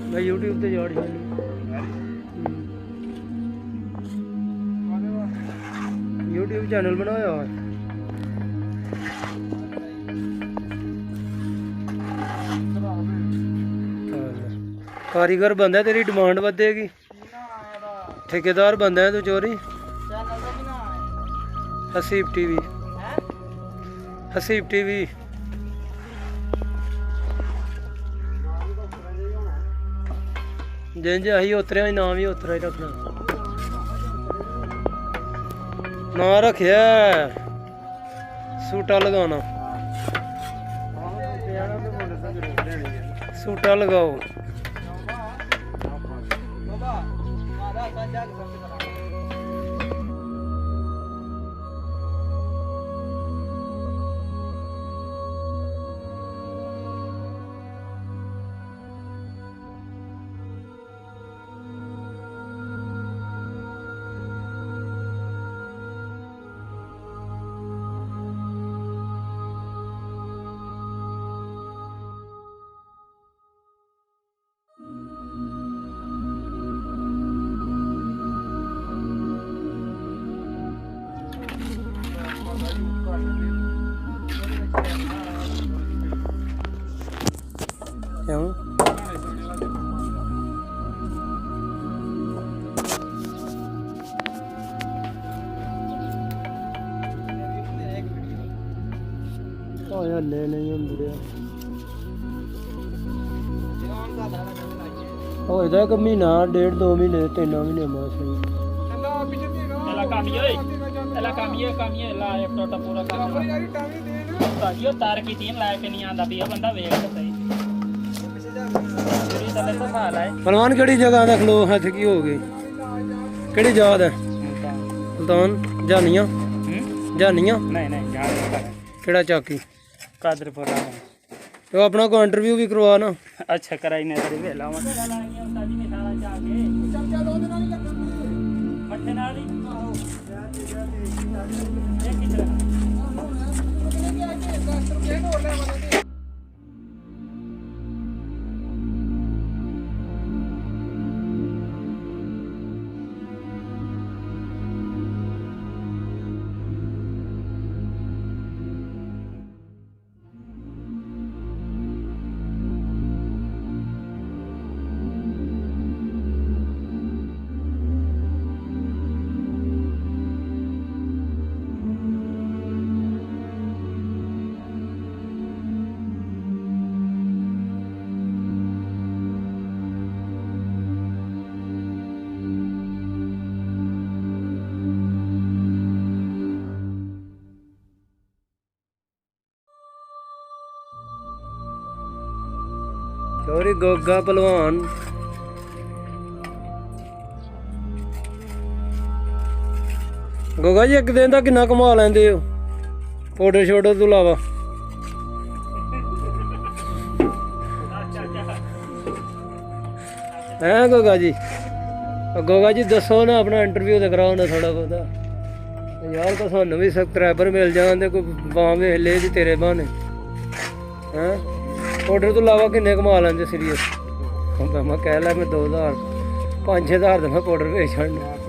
मैं यूट्यूब पे जोड़ यूट्यूब चैनल बनाया कारीगर बंदा तेरी डिमांड बढ़ेगी ठेकेदार बंदा है तू चोरी हसीब टीवी हसीब टीवी जिंज अही उतरिया नाम ही उतरा ही रखना ना रखिया सूटा लगाना सूटा लगाओ क्यों हले नहीं होंगे होएगा एक महीना 1.5-2 महीने 3 महीने बस तार की तीन लाया के नहीं आंदा भी बंदा वेख सही पहलवान केड़ी जगह देख लो हथ की हो गई केड़ी याद है सुल्तान जानिया जानिया नहीं नहीं केड़ा चाकी कादरपुर तो अपना को इंटरव्यू भी करवा ना अच्छा कराई ने तेरी वेला चोरी गोगा पहलवान गोगा जी एक दिन का कितना कमा लेंदे हो फोटो शोटो तो इलावा हैं गोगा जी दसो ना अपना इंटरव्यू तो कराओ ना थोड़ा बहुत यार को सानू भी सबसक्राइबर मिल जाते कोई बावे ले जी तेरे बहाने हैं ऑर्डर तो इलावा किन्ने कमा लेंदे सीरीयस मैं कह लै मैं 2000 5-6 हज़ार मैं पाउडर भेज छड़ना